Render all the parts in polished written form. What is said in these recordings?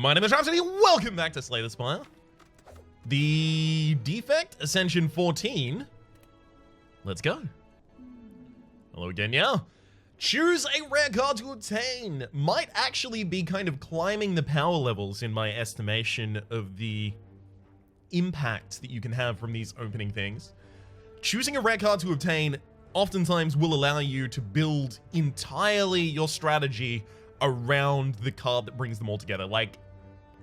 My name is Rhapsody, welcome back to Slay the Spire. The Defect Ascension 14. Let's go. Hello again, yeah. Choose a rare card to obtain. Might actually be kind of climbing the power levels in my estimation of the impact that you can have from these opening things. Choosing a rare card to obtain oftentimes will allow you to build entirely your strategy around the card that brings them all together, like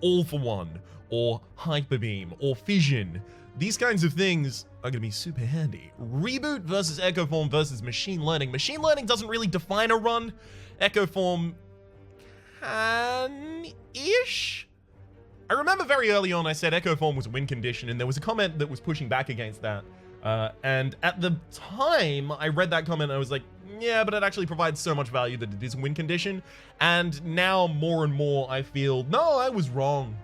All for One, or Hyper Beam, or Fission. These kinds of things are going to be super handy. Reboot versus Echo Form versus Machine Learning. Machine Learning doesn't really define a run. Echo Form can-ish? I remember very early on I said Echo Form was a win condition, and there was a comment that was pushing back against that. And at the time, I read that comment and I was like, yeah, but it actually provides so much value that it is a win condition. And now more and more I feel, no, I was wrong.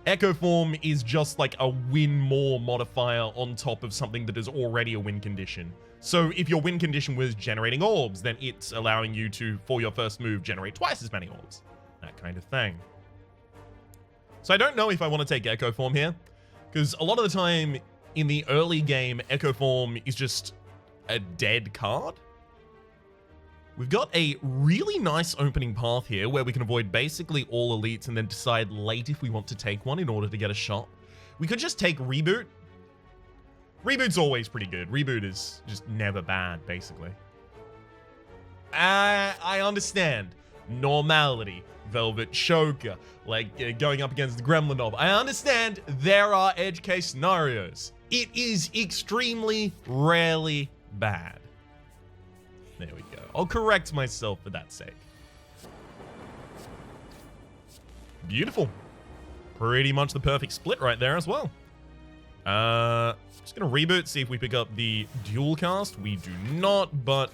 Echo Form is just like a win more modifier on top of something that is already a win condition. So if your win condition was generating orbs, then it's allowing you to, for your first move, generate twice as many orbs. That kind of thing. So I don't know if I want to take Echo Form here, because a lot of the time in the early game, Echo Form is just a dead card. We've got a really nice opening path here where we can avoid basically all elites and then decide late if we want to take one in order to get a shot. We could just take Reboot. Reboot's always pretty good. Reboot is just never bad, basically. I understand. Normality, Velvet Choker, like going up against the Gremlin Knob. I understand there are edge case scenarios. It is extremely rarely bad. There we go. I'll correct myself for that sake. Beautiful. Pretty much the perfect split right there as well. Just gonna reboot, see if we pick up the dual cast. We do not, but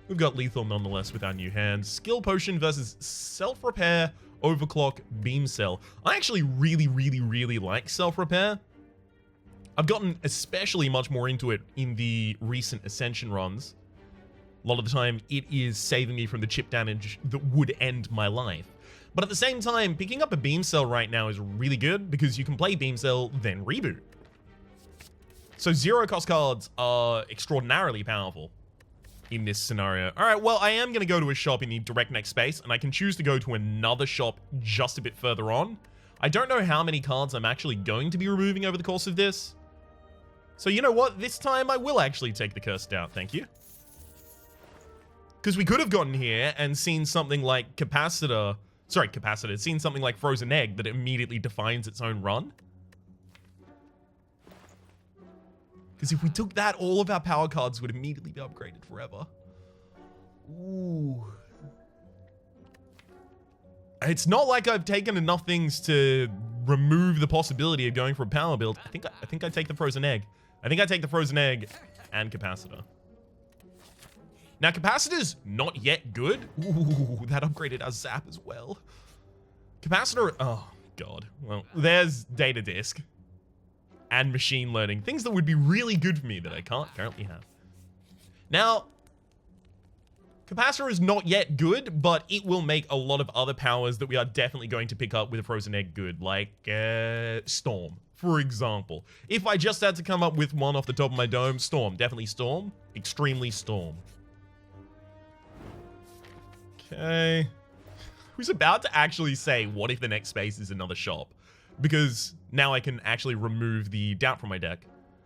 we've got lethal nonetheless with our new hand. Skill Potion versus Self-Repair, Overclock, Beam Cell. I actually really like Self-Repair. I've gotten especially much more into it in the recent Ascension runs. A lot of the time, it is saving me from the chip damage that would end my life. But at the same time, picking up a Beam Cell right now is really good because you can play Beam Cell, then Reboot. So zero-cost cards are extraordinarily powerful in this scenario. All right, well, I am going to go to a shop in the direct next space, and I can choose to go to another shop just a bit further on. I don't know how many cards I'm actually going to be removing over the course of this. So you know what? This time I will actually take the Cursed out, thank you. Because we could have gotten here and seen something like Capacitor, seen something like Frozen Egg that immediately defines its own run. Because if we took that, all of our power cards would immediately be upgraded forever. Ooh. It's not like I've taken enough things to remove the possibility of going for a power build. I think I take the Frozen Egg. I think I take the Frozen Egg and Capacitor. Now, Capacitor's not yet good. Ooh, that upgraded our Zap as well. Capacitor, oh god. Well, there's Data Disk and Machine Learning. Things that would be really good for me that I can't currently have. Now, Capacitor is not yet good, but it will make a lot of other powers that we are definitely going to pick up with a Frozen Egg good, like Storm, for example. If I just had to come up with one off the top of my dome, Storm. Definitely Storm. Extremely Storm. Okay. I was about to actually say, what if the next space is another shop? Because now I can actually remove the doubt from my deck.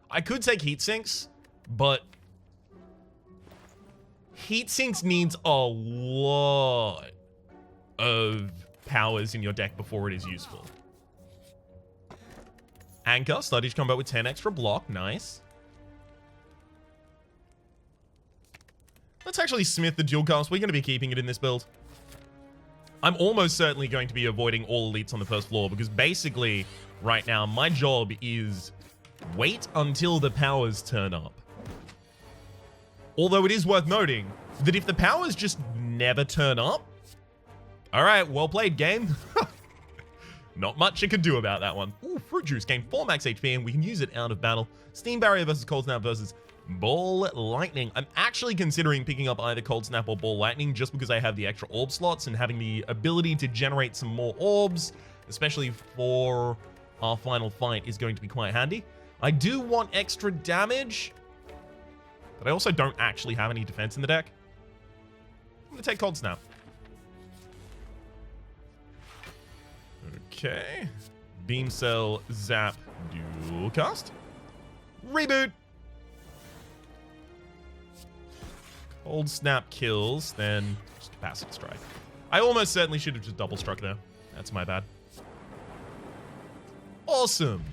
I could take Heatsinks, but Heatsinks needs a lot of powers in your deck before it is useful. Anchor, start each combat with 10 extra block. Nice. Let's actually smith the dual cast. We're going to be keeping it in this build. I'm almost certainly going to be avoiding all elites on the first floor because basically, right now, my job is wait until the powers turn up. Although it is worth noting that if the powers just never turn up, all right, well played, game. Not much I could do about that one. Ooh, Fruit Juice, gain 4 max HP, and we can use it out of battle. Steam Barrier versus Cold Snap versus Ball Lightning. I'm actually considering picking up either Cold Snap or Ball Lightning just because I have the extra orb slots, and having the ability to generate some more orbs especially for our final fight, is going to be quite handy. I do want extra damage, but I also don't actually have any defense in the deck. I'm going to take Cold Snap. Okay. Beam Cell, Zap, Dual Cast. Reboot. Cold Snap kills, then just Capacity Strike. I almost certainly should have just double struck there. That's my bad. Awesome.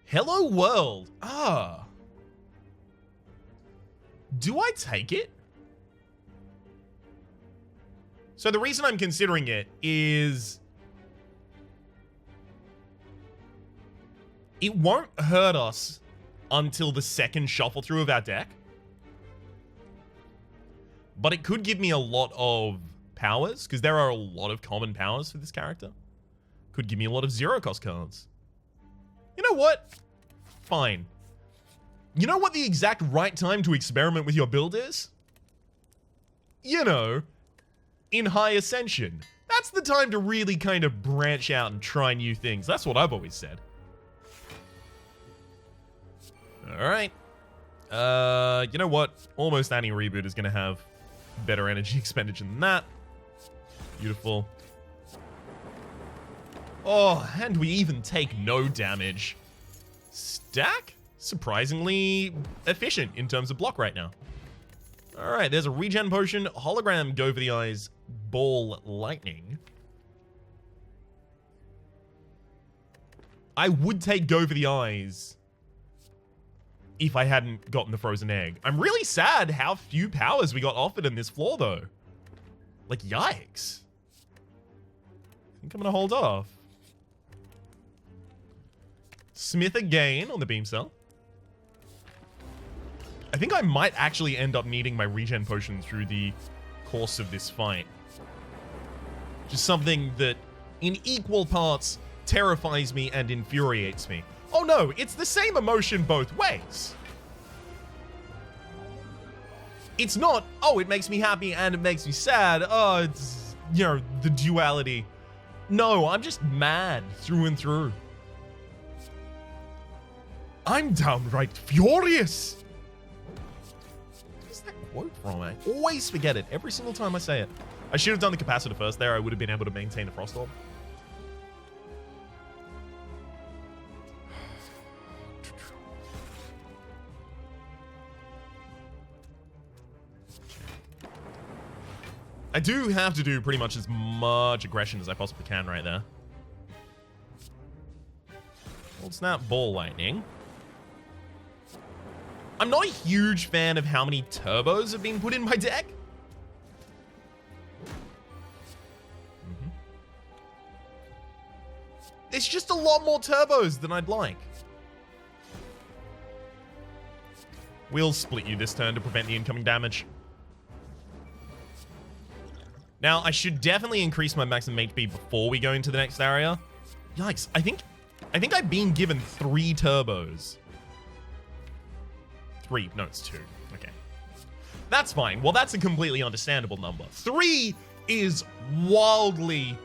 Hello world. Ah. Do I take it? So the reason I'm considering it is it won't hurt us until the second shuffle through of our deck. But it could give me a lot of powers, because there are a lot of common powers for this character. Could give me a lot of zero-cost cards. You know what? Fine. You know what the exact right time to experiment with your build is? You know, in High Ascension. That's the time to really kind of branch out and try new things. That's what I've always said. Alright. You know what? Almost any reboot is going to have better energy expenditure than that. Beautiful. Oh, and we even take no damage. Stack? Surprisingly efficient in terms of block right now. Alright, there's a regen potion. Hologram, Go for the Eyes, Ball, Lightning. I would take Go for the Eyes if I hadn't gotten the Frozen Egg. I'm really sad how few powers we got offered in this floor, though. Like, yikes. I think I'm gonna hold off. Smith again on the Beam Cell. I think I might actually end up needing my regen potion through the course of this fight. Just something that, in equal parts, terrifies me and infuriates me. Oh no, it's the same emotion both ways. It's not, oh, it makes me happy and it makes me sad. Oh, it's, you know, the duality. No, I'm just mad through and through. I'm downright furious. Where's that quote from? I always forget it every single time I say it. I should have done the capacitor first there. I would have been able to maintain the Frost Orb. I do have to do pretty much as much aggression as I possibly can right there. Cold Snap, Ball Lightning. I'm not a huge fan of how many turbos have been put in my deck. It's just a lot more turbos than I'd like. We'll split you this turn to prevent the incoming damage. Now, I should definitely increase my maximum HP before we go into the next area. Yikes, I think I've been given 3 turbos. 3, no, it's 2. Okay. That's fine. Well, that's a completely understandable number. 3 is wildly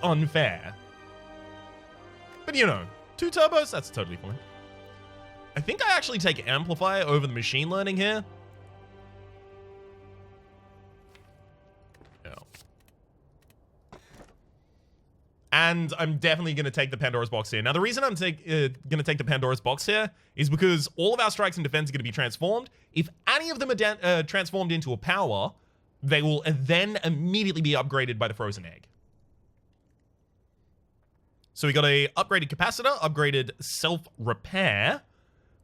unfair. But you know, 2 turbos, that's totally fine. I think I actually take Amplifier over the machine learning here. And I'm definitely going to take the Pandora's Box here. Now, the reason I'm going to take the Pandora's Box here is because all of our strikes and defense are going to be transformed. If any of them are transformed into a power, they will then immediately be upgraded by the Frozen Egg. So we got a upgraded Capacitor, upgraded Self-Repair.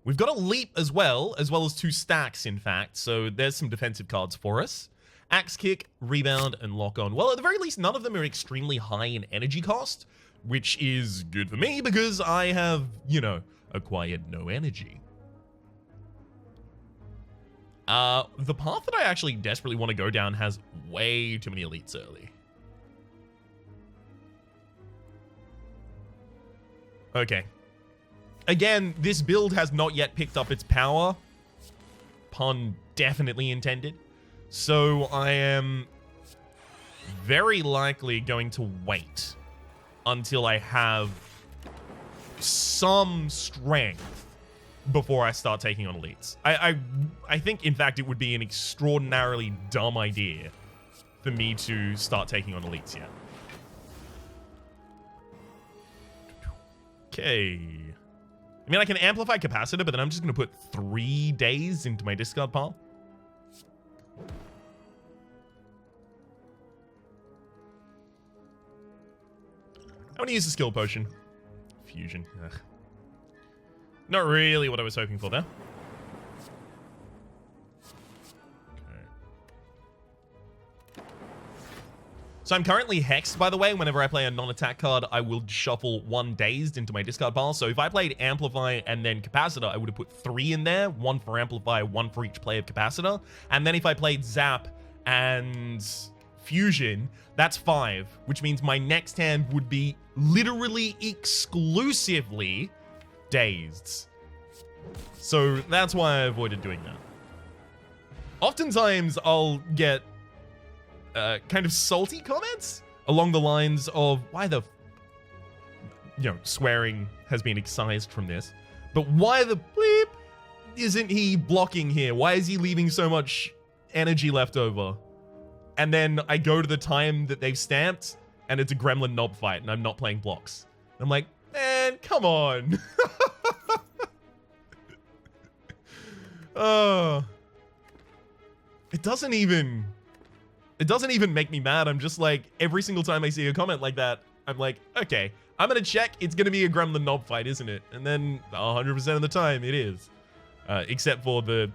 We've got a Leap as well as 2 stacks, in fact. So there's some defensive cards for us. Axe Kick, Rebound, and Lock On. Well, at the very least, none of them are extremely high in energy cost, which is good for me because I have, you know, acquired no energy. The path that I actually desperately want to go down has way too many elites early. Okay. Again, this build has not yet picked up its power. Pun definitely intended. So I am very likely going to wait until I have some strength before I start taking on elites. I think, in fact, it would be an extraordinarily dumb idea for me to start taking on elites yet. Okay. I mean, I can amplify capacitor, but then I'm just going to put 3 days into my discard pile. I want to use the skill potion. Fusion. Ugh. Not really what I was hoping for there. Okay. So I'm currently hexed, by the way. Whenever I play a non-attack card, I will shuffle 1 dazed into my discard pile. So if I played Amplify and then Capacitor, I would have put 3 in there. 1 for Amplify, 1 for each play of Capacitor. And then if I played Zap and Fusion, that's 5, which means my next hand would be literally exclusively dazed. So that's why I avoided doing that. Oftentimes I'll get kind of salty comments along the lines of why the swearing has been excised from this, but why the bleep isn't he blocking here? Why is he leaving so much energy left over? And then I go to the time that they've stamped, and it's a gremlin knob fight, and I'm not playing blocks. I'm like, man, come on. It doesn't even make me mad. I'm just like, every single time I see a comment like that, I'm like, okay, I'm gonna check. It's gonna be a gremlin knob fight, isn't it? And then 100% of the time, it is. Except for the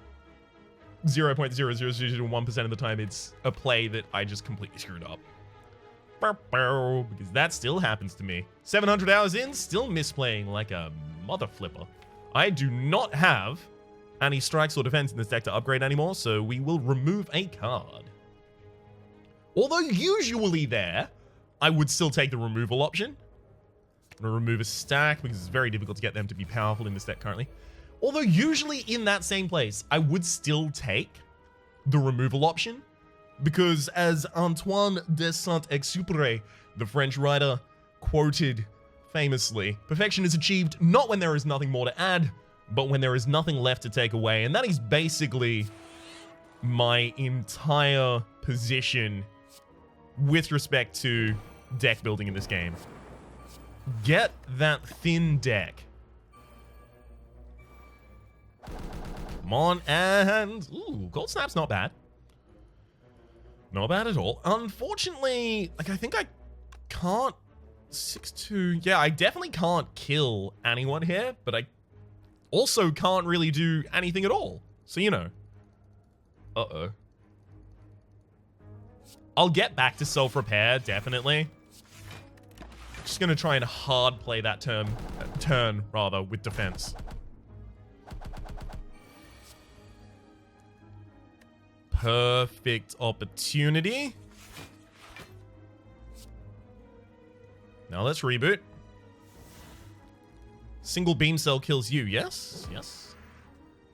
0.0001% of the time, it's a play that I just completely screwed up. Because that still happens to me. 700 hours in, still misplaying like a mother flipper. I do not have any strikes or defense in this deck to upgrade anymore, so we will remove a card. Although usually there, I would still take the removal option. I'm going to remove a stack because it's very difficult to get them to be powerful in this deck currently. Although usually in that same place, I would still take the removal option because as Antoine de Saint-Exupéry, the French writer, quoted famously, perfection is achieved not when there is nothing more to add, but when there is nothing left to take away. And that is basically my entire position with respect to deck building in this game. Get that thin deck. Come on, and ooh, Gold Snap's not bad. Not bad at all. Unfortunately, like, I think I can't 6-2. Yeah, I definitely can't kill anyone here, but I also can't really do anything at all. So, you know. Uh-oh. I'll get back to self-repair, definitely. Just gonna try and hard play that turn with defense. Perfect opportunity. Now let's reboot. Single beam cell kills you. Yes, yes.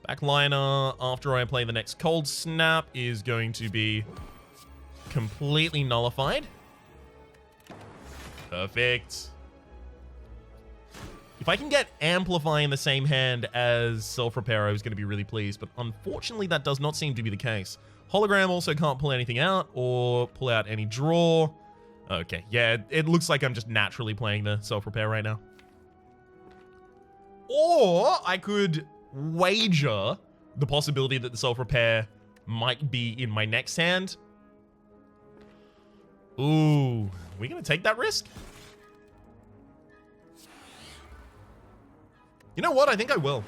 Backliner, after I play the next cold snap, is going to be completely nullified. Perfect. If I can get Amplify in the same hand as Self-Repair, I was going to be really pleased, but unfortunately that does not seem to be the case. Hologram also can't pull anything out or pull out any draw. Okay, yeah, it looks like I'm just naturally playing the Self-Repair right now. Or I could wager the possibility that the Self-Repair might be in my next hand. Ooh, we gonna take that risk? You know what? I think I will.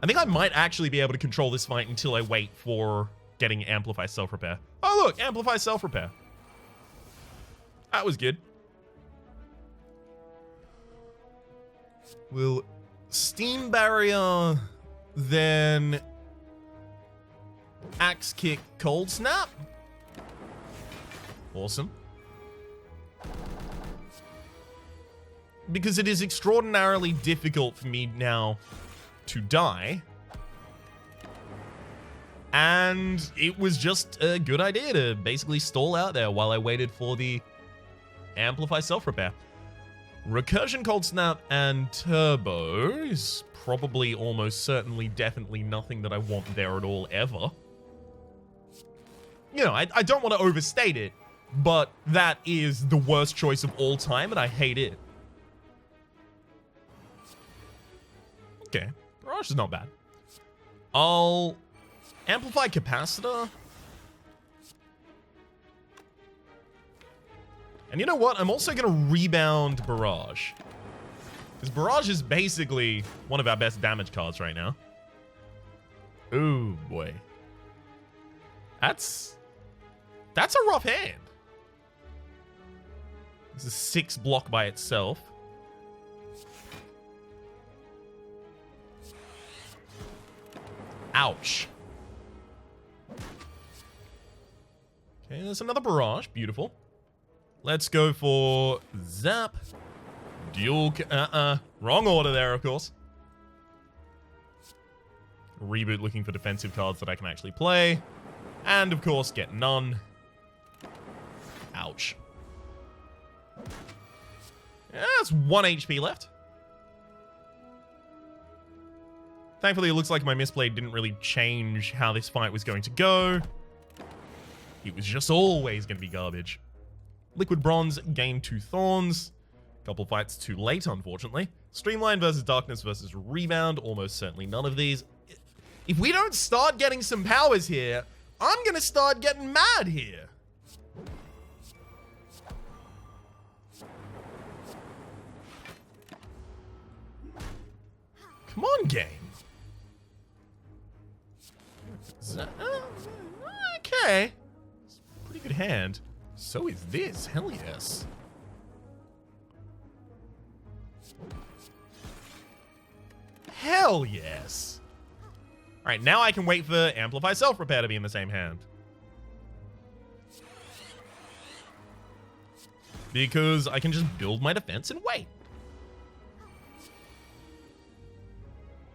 I think I might actually be able to control this fight until I wait for getting Amplify Self-Repair. Oh, look, Amplify Self-Repair. That was good. We'll Steam Barrier, then Axe Kick Cold Snap. Awesome. Because it is extraordinarily difficult for me now to die. And it was just a good idea to basically stall out there while I waited for the Amplify Self-Repair. Recursion, Cold Snap, and Turbo is probably almost certainly definitely nothing that I want there at all ever. You know, I don't want to overstate it, but that is the worst choice of all time, and I hate it. Okay, Barrage is not bad. I'll Amplify Capacitor. And you know what? I'm also going to Rebound Barrage. Because Barrage is basically one of our best damage cards right now. Ooh, boy. That's a rough hand. This is 6 block by itself. Ouch. Okay, there's another Barrage. Beautiful. Let's go for Zap. Dual... Wrong order there, of course. Reboot looking for defensive cards that I can actually play. And, of course, get none. Ouch. Yeah, that's 1 HP left. Thankfully, it looks like my misplay didn't really change how this fight was going to go. It was just always going to be garbage. Liquid Bronze, gain 2 Thorns. Couple fights too late, unfortunately. Streamline versus Darkness versus Rebound. Almost certainly none of these. If we don't start getting some powers here, I'm going to start getting mad here. Come on, game. Okay. It's a pretty good hand. So is this. Hell yes. Hell yes. Alright, now I can wait for Amplify Self-Repair to be in the same hand. Because I can just build my defense and wait.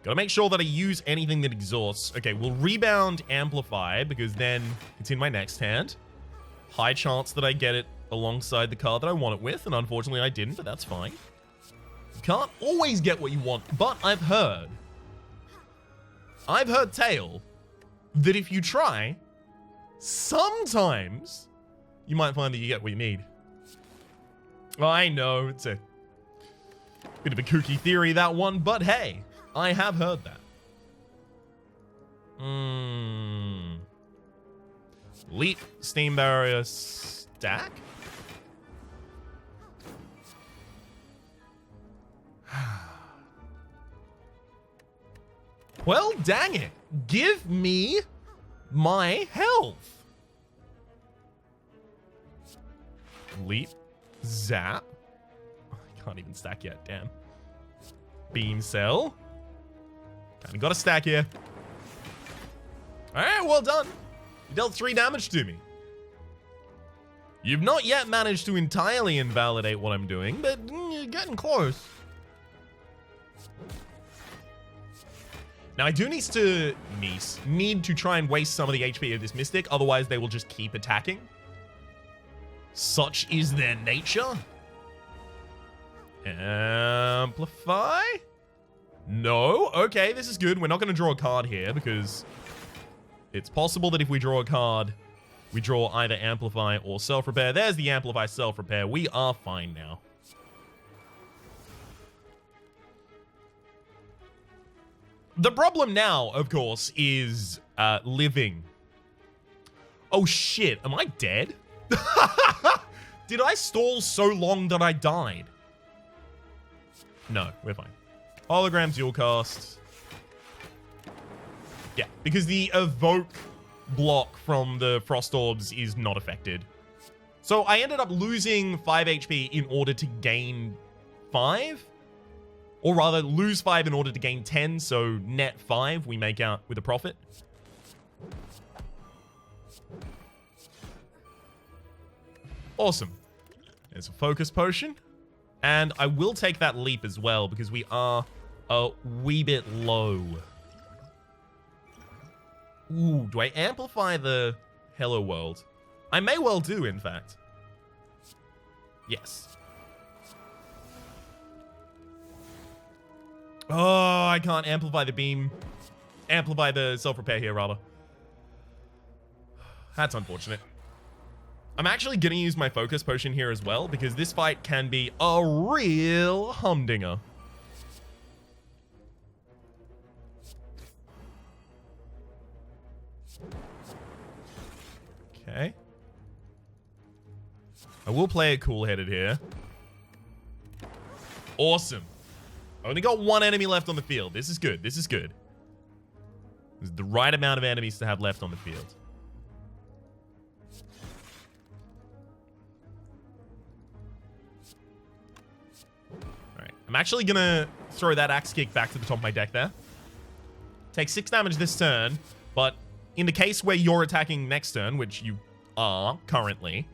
Gotta make sure that I use anything that exhausts. Okay, we'll Rebound Amplify, because then it's in my next hand. High chance that I get it alongside the card that I want it with, and unfortunately I didn't, but that's fine. You can't always get what you want, but I've heard tale that if you try, sometimes you might find that you get what you need. Well, I know, it's a bit of a kooky theory, that one, but hey, I have heard that. Leap, Steam Barrier, stack? Well, dang it. Give me my health. Leap, zap. I can't even stack yet, damn. Beam Cell. Kinda got a stack here. Alright, well done. You dealt 3 damage to me. You've not yet managed to entirely invalidate what I'm doing, but you're getting close. Now, I do need to try and waste some of the HP of this Mystic, otherwise they will just keep attacking. Such is their nature. Amplify? No? Okay, this is good. We're not going to draw a card here, because it's possible that if we draw a card, we draw either Amplify or Self-Repair. There's the Amplify Self-Repair. We are fine now. The problem now, of course, is living. Oh shit, am I dead? Did I stall so long that I died? No, we're fine. Hologram dual cast. Yeah, because the evoke block from the Frost Orbs is not affected. So I ended up losing 5 HP in order to gain 5? Or rather, lose 5 in order to gain 10, so net 5 we make out with a profit. Awesome. There's a focus potion. And I will take that leap as well, because we are a wee bit low. Ooh, do I amplify the Hello World? I may well do, in fact. Yes. Oh, I can't amplify the beam. Amplify the self-repair here, rather. That's unfortunate. I'm actually going to use my focus potion here as well, because this fight can be a real humdinger. Okay. I will play it cool-headed here. Awesome. Only got one enemy left on the field. This is good. This is good. This is the right amount of enemies to have left on the field. Alright. I'm actually going to throw that axe kick back to the top of my deck there. Take 6 damage this turn, but in the case where you're attacking next turn, which you are currently,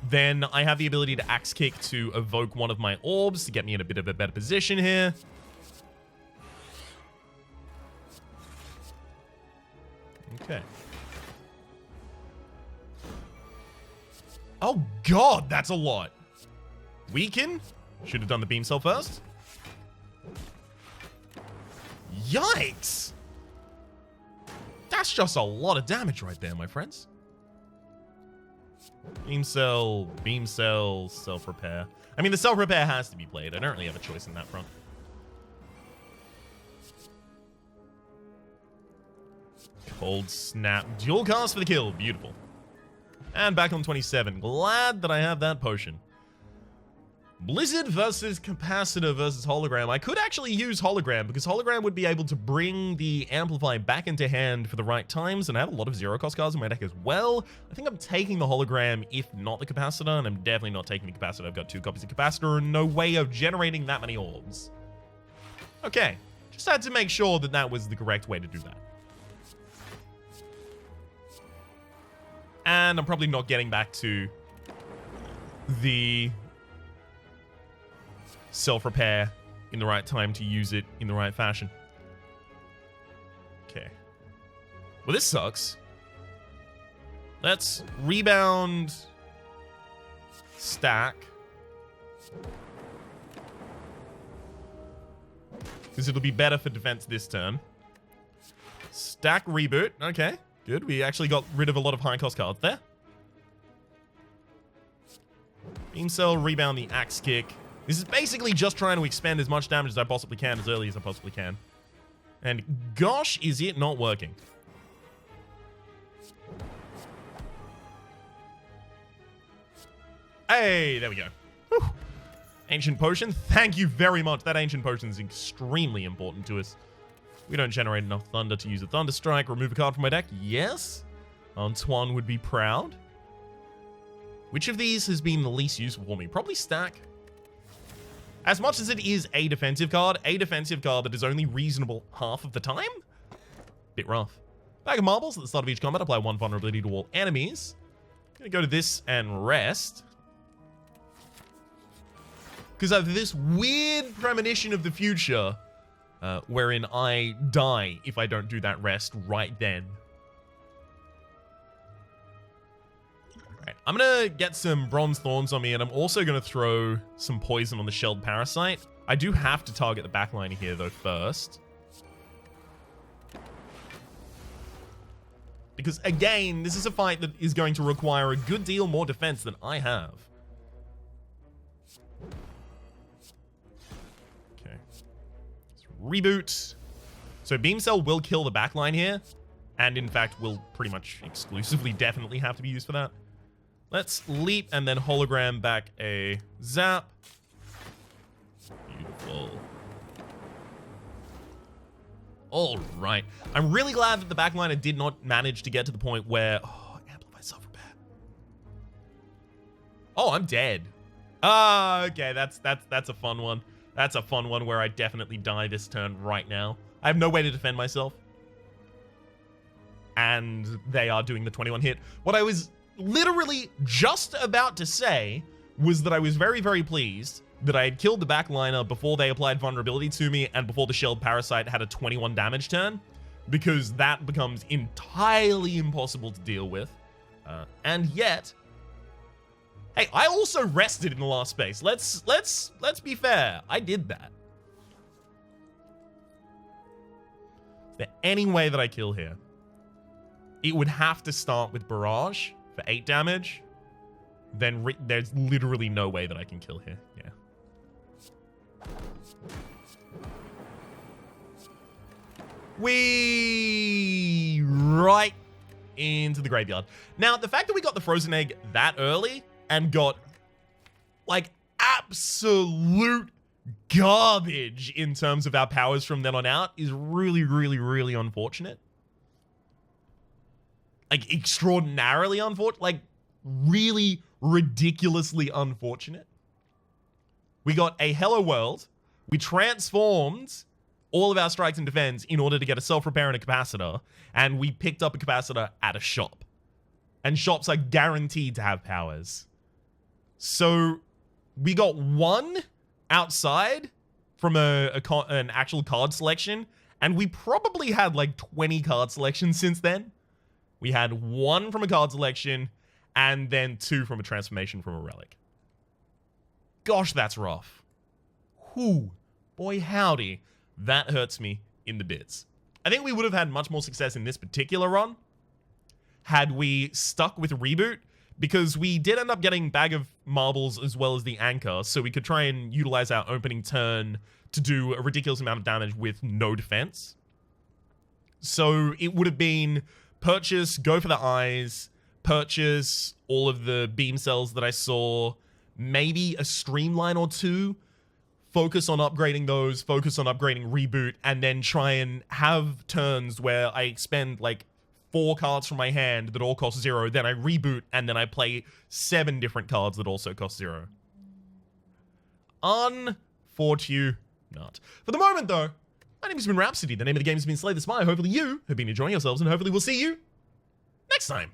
then I have the ability to axe kick to evoke one of my orbs to get me in a bit of a better position here. Okay. Oh god, that's a lot. Weaken? Should have done the beam cell first. Yikes! That's just a lot of damage right there, my friends. Beam cell, self-repair. I mean, the self-repair has to be played. I don't really have a choice in that front. Cold snap. Dual cast for the kill. Beautiful. And back on 27. Glad that I have that potion. Blizzard versus Capacitor versus Hologram. I could actually use Hologram, because Hologram would be able to bring the Amplify back into hand for the right times, and I have a lot of zero-cost cards in my deck as well. I think I'm taking the Hologram, if not the Capacitor, and I'm definitely not taking the Capacitor. I've got 2 copies of Capacitor and no way of generating that many orbs. Okay, just had to make sure that that was the correct way to do that. And I'm probably not getting back to the self-repair in the right time to use it in the right fashion. Okay. Well, this sucks. Let's rebound, stack, because it'll be better for defense this turn. Stack, reboot. Okay, good. We actually got rid of a lot of high-cost cards there. Beam cell, rebound the axe kick. This is basically just trying to expend as much damage as I possibly can, as early as I possibly can. And gosh, is it not working. Hey, there we go. Whew. Ancient Potion, thank you very much. That Ancient Potion is extremely important to us. We don't generate enough Thunder to use a Thunder Strike. Remove a card from my deck? Yes. Antoine would be proud. Which of these has been the least useful for me? Probably Stack. As much as it is a defensive card that is only reasonable half of the time? Bit rough. Bag of Marbles at the start of each combat. Apply 1 vulnerability to all enemies. Gonna go to this and rest. Because I have this weird premonition of the future wherein I die if I don't do that rest right then. Right, I'm going to get some Bronze Thorns on me, and I'm also going to throw some poison on the Shelled Parasite. I do have to target the backline here, though, first. Because, again, this is a fight that is going to require a good deal more defense than I have. Okay. Let's reboot. So Beam Cell will kill the backline here, and in fact will pretty much exclusively definitely have to be used for that. Let's leap and then hologram back a zap. Beautiful. All right. I'm really glad that the backliner did not manage to get to the point where... Oh, amplify self-repair. Oh, I'm dead. Ah, okay. That's a fun one. That's a fun one where I definitely die this turn right now. I have no way to defend myself. And they are doing the 21 hit. What I was literally just about to say was that I was very, very pleased that I had killed the backliner before they applied vulnerability to me and before the Shelled Parasite had a 21 damage turn. because that becomes entirely impossible to deal with. And yet, hey, I also rested in the last space. Let's be fair. I did that. Is there any way that I kill here? It would have to start with Barrage for 8 damage. Then there's literally no way that I can kill here. Yeah. We right into the graveyard. Now, the fact that we got the frozen egg that early and got like absolute garbage in terms of our powers from then on out is really, really, really unfortunate. Like extraordinarily unfortunate, like really ridiculously unfortunate. We got a Hello World. We transformed all of our strikes and defense in order to get a self-repair and a capacitor, and we picked up a capacitor at a shop. And shops are guaranteed to have powers. So we got one outside from an actual card selection, and we probably had like 20 card selections since then. We had one from a card selection, and then 2 from a transformation from a relic. Gosh, that's rough. Whew. Boy, howdy. That hurts me in the bits. I think we would have had much more success in this particular run had we stuck with Reboot, because we did end up getting Bag of Marbles as well as the Anchor, so we could try and utilize our opening turn to do a ridiculous amount of damage with no defense. So it would have been purchase, go for the eyes, purchase all of the beam cells that I saw, maybe a streamline or 2, focus on upgrading those, focus on upgrading Reboot, and then try and have turns where I expend like 4 cards from my hand that all cost 0, then I reboot, and then I play 7 different cards that also cost 0. Unfortunate. For the moment, though, my name has been Rhapsody. The name of the game has been Slay the Spire. Hopefully you have been enjoying yourselves, and hopefully we'll see you next time.